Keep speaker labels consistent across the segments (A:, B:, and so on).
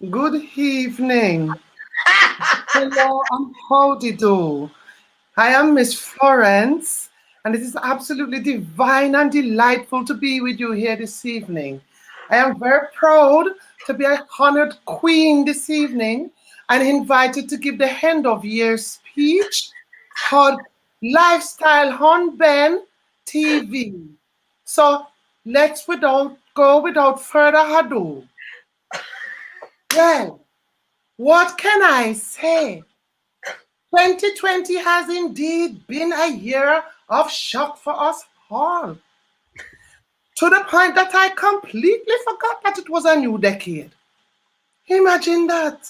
A: Good evening. Hello and howdy do. I am Miss Florence, and it is absolutely divine and delightful to be with you here this evening. I am very proud to be a honored queen this evening and invited to give the end of year speech called Lifestyle on Ben TV. So let's without further ado. Well, what can I say? 2020 has indeed been a year of shock for us all, to the point that I completely forgot that it was a new decade. Imagine that.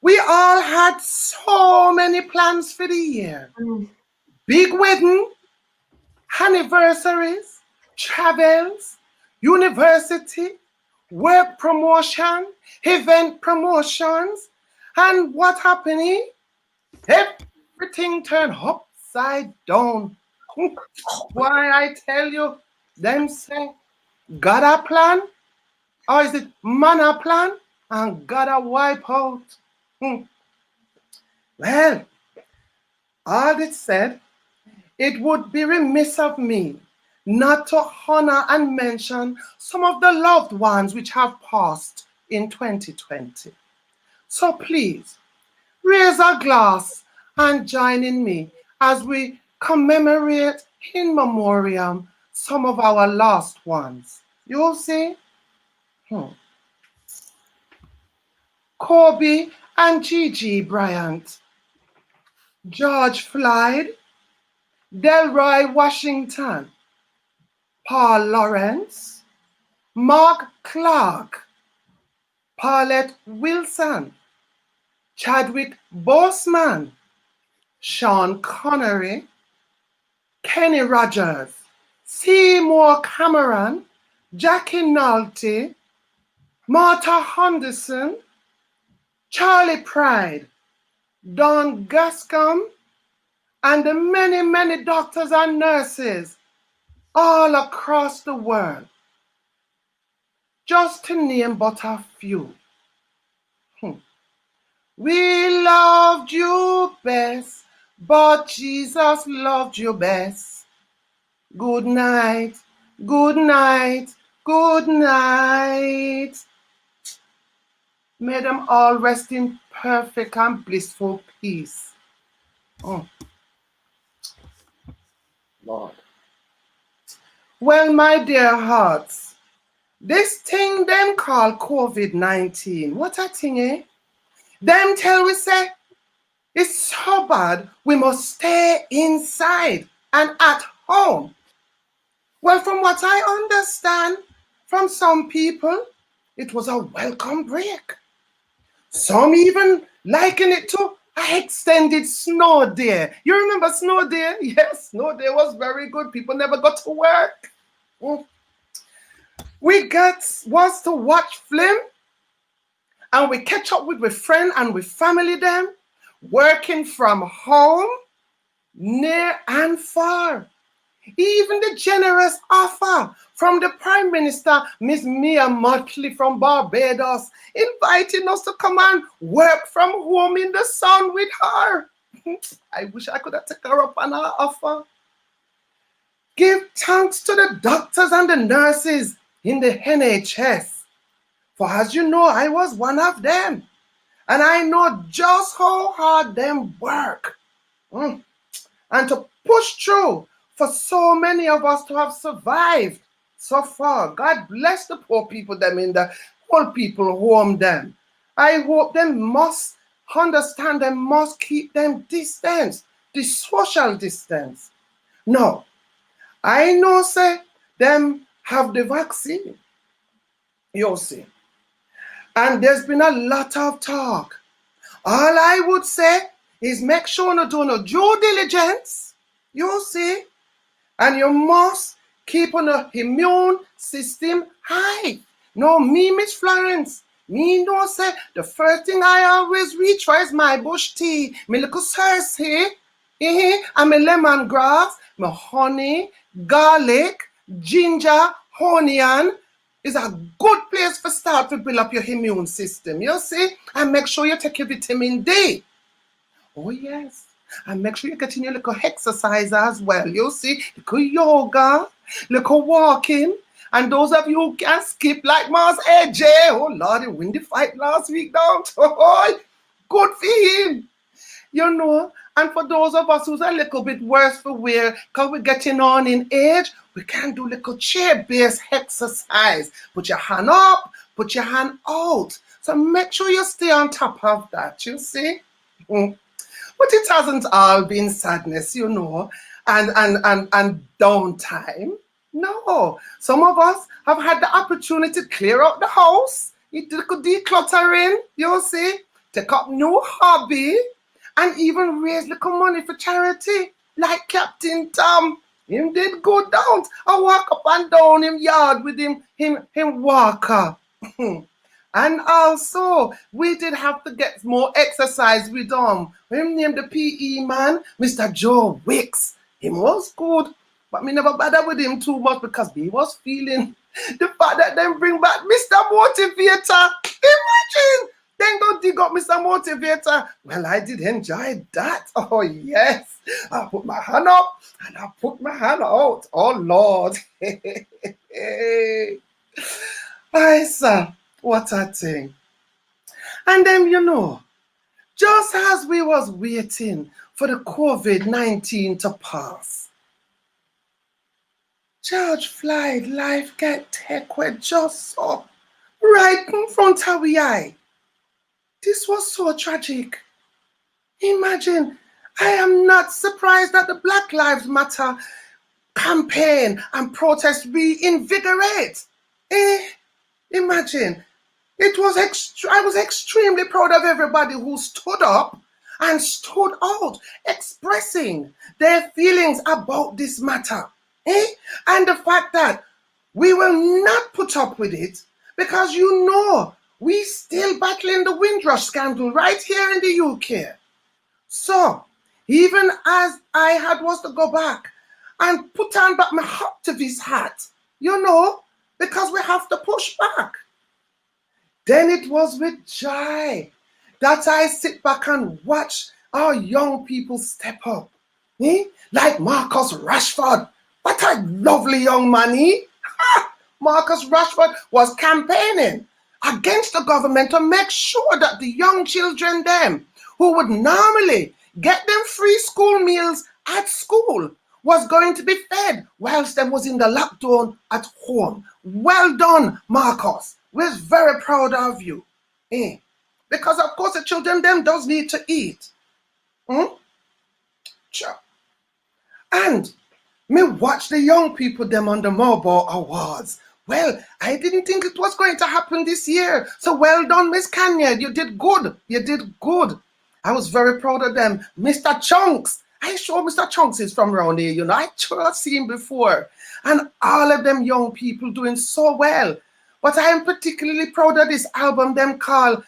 A: We all had so many plans for the year. Big wedding, anniversaries, travels, university, work promotion, event promotions, and what happening? Everything turned upside down. Why I tell you, them say, got a plan, or is it man a plan, and got a wipe out? Hmm. Well, all it said, it would be remiss of me not to honor and mention some of the loved ones which have passed in 2020. So please, raise a glass and join in me as we commemorate in memoriam some of our lost ones. You'll see? Hmm. Kobe and Gigi Bryant, George Floyd, Delroy Washington, Paul Lawrence, Mark Clark, Paulette Wilson, Chadwick Boseman, Sean Connery, Kenny Rogers, Seymour Cameron, Jackie Nolte, Martha Henderson, Charlie Pride, Don Gascon, and the many, many doctors and nurses all across the world, just to name but a few. We loved you best, but Jesus loved you best. Good night, good night, good night. May them all rest in perfect and blissful peace. Oh, Lord. Well, my dear hearts, this thing them call COVID-19, what a thing, eh? Them tell we say, it's so bad, we must stay inside and at home. Well, from what I understand from some people, it was a welcome break. Some even liken it to an extended snow day. You remember snow day? Yes, snow day was very good. People never got to work. We was to watch film, and we catch up with friends and with family them, working from home, near and far. Even the generous offer from the Prime Minister, Miss Mia Mottley from Barbados, inviting us to come and work from home in the sun with her. I wish I could have taken her up on her offer. Give thanks to the doctors and the nurses in the NHS. For as you know, I was one of them. And I know just how hard them work. And to push through for so many of us to have survived so far. God bless the poor people them in the old people home them. I hope them must understand, them must keep them distance, the social distance. No, I know say them have the vaccine. You'll see. And there's been a lot of talk. All I would say is make sure you do no due diligence. You'll see. And you must keep on the immune system high. No, me, Miss Florence, me no say the first thing I always reach for is my bush tea, my little Cersei, and my lemongrass, my honey, garlic, ginger, onion, is a good place to start to build up your immune system, you see? And make sure you take your vitamin D. Oh, yes. And make sure you get in your little exercise as well, you see? Little yoga, little walking. And those of you who can skip like Mars AJ, oh Lord, he win the fight last week, don't oh, good for him. You know, and for those of us who's a little bit worse for wear, because we're getting on in age, we can do little chair-based exercise. Put your hand up, put your hand out. So make sure you stay on top of that, you see? But it hasn't all been sadness, you know, and downtime. No, some of us have had the opportunity to clear out the house, decluttering, you see, take up new hobby, and even raise little money for charity, like Captain Tom. Him did go down. I walk up and down him yard with him walker. And also, we did have to get more exercise with him. Him named the PE man, Mr. Joe Wicks. Him was good, but me never bother with him too much because he was feeling the fact that them bring back Mr. Motivator. Imagine! Then go dig up Mr. Motivator. Well, I did enjoy that. Oh, yes. I put my hand up and I put my hand out. Oh, Lord. I sir, what a thing. And then, you know, just as we was waiting for the COVID-19 to pass, George Floyd life get taken just so right in front of we eye. This was so tragic. Imagine, I am not surprised that the Black Lives Matter campaign and protest reinvigorate. Imagine, I was extremely proud of everybody who stood up and stood out, expressing their feelings about this matter. And the fact that we will not put up with it because you know, we still battling the Windrush scandal right here in the UK. So, even as I was to go back and put on back my activist hat, you know, because we have to push back. Then it was with joy that I sit back and watch our young people step up. Like Marcus Rashford. What a lovely young man he. Marcus Rashford was campaigning against the government to make sure that the young children them who would normally get them free school meals at school was going to be fed whilst them was in the lockdown at home. Well done, Marcus. We're very proud of you. Because of course the children them does need to eat. Sure. And me watch the young people them on the Mobile Awards. Well, I didn't think it was going to happen this year. So well done, Miss Kanya. You did good. You did good. I was very proud of them. Mr. Chunks. I sure Mr. Chunks is from around here, you know. I sure seen him before. And all of them young people doing so well. But I am particularly proud of this album them called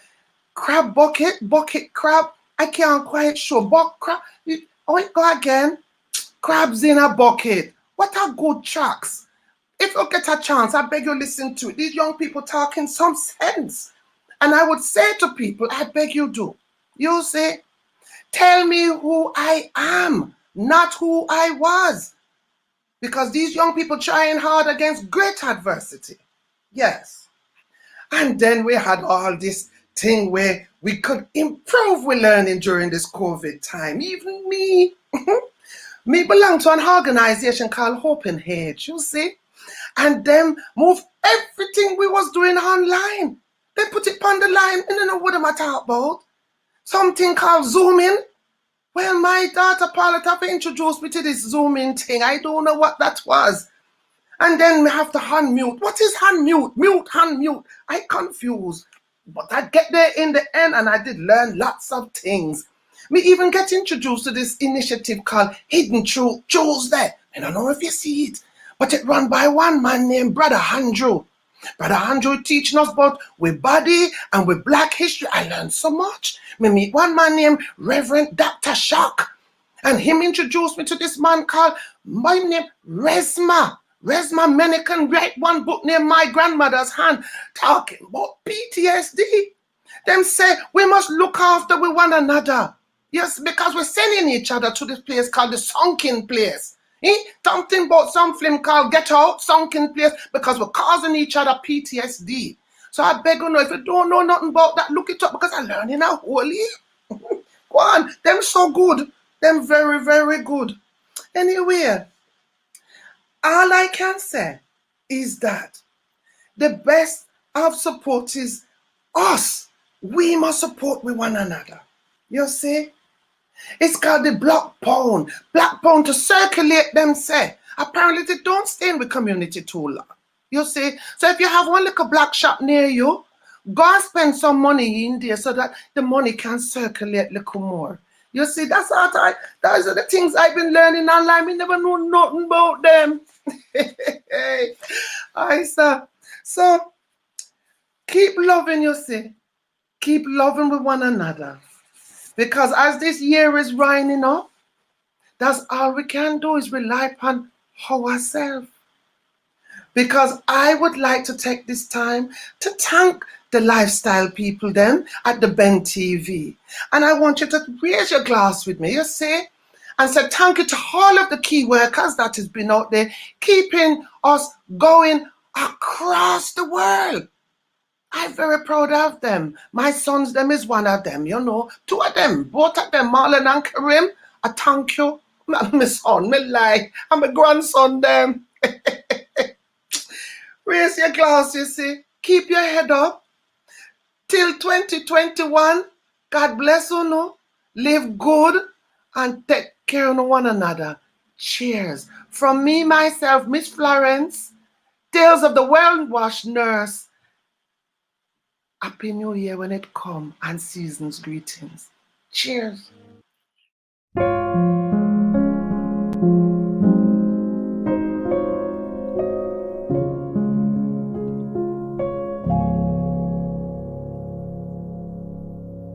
A: Crab Bucket Crab. I can't quite sure. Crab. Oh, go again. Crabs in a Bucket. What a good tracks. If you get a chance, I beg you listen to it. These young people talking some sense. And I would say to people, I beg you do. You say, tell me who I am, not who I was. Because these young people trying hard against great adversity. Yes. And then we had all this thing where we could improve with learning during this COVID time. Even me. Me belong to an organization called Hope and Hedge, you see. And them move everything we was doing online. They put it on the line, and you know what am I talking about? Something called Zooming. Well, my daughter Paula have introduced me to this Zooming thing. I don't know what that was. And then we have to unmute. What is unmute? Mute, unmute. I confused. But I get there in the end, and I did learn lots of things. Me even get introduced to this initiative called Hidden Truth Tuesday. I don't know if you see it. But it run by one man named Brother Andrew. Brother Andrew teaching us about with body and with Black history. I learned so much. Me meet one man named Reverend Dr. Shock. And him introduced me to this man called, my name, Resma. Where's my American write one book near my grandmother's hand talking about PTSD? Them say we must look after with one another. Yes, because we're sending each other to this place called the sunken place. Something about some film called Get Out, sunken place, because we're causing each other PTSD. So I beg you know, if you don't know nothing about that, look it up, because I'm learning how holy. Go on, them so good. Them very, very good. Anyway, all I can say is that the best of support is us. We must support with one another. You see? It's called the black pound. Black pound to circulate them say. Apparently they don't stay in the community too long. You see? So if you have one little black shop near you, go and spend some money in there so that the money can circulate a little more. You see, those are the things I've been learning online. We never know nothing about them. I said, so keep loving, you see. Keep loving with one another. Because as this year is winding up, that's all we can do is rely upon ourselves. Because I would like to take this time to thank the lifestyle people then at the Ben TV. And I want you to raise your glass with me, you see, and say thank you to all of the key workers that has been out there keeping us going across the world. I'm very proud of them. My sons, them is one of them, you know. Two of them, both of them, Marlon and Karim. I thank you. My son, me lie. I'm a grandson, them. Raise your glass, you see. Keep your head up. Till 2021, God bless you, no. Live good and take care of one another. Cheers. From me, myself, Miss Florence, Tales of the Well-Washed Nurse. Happy New Year when it comes, and season's greetings. Cheers.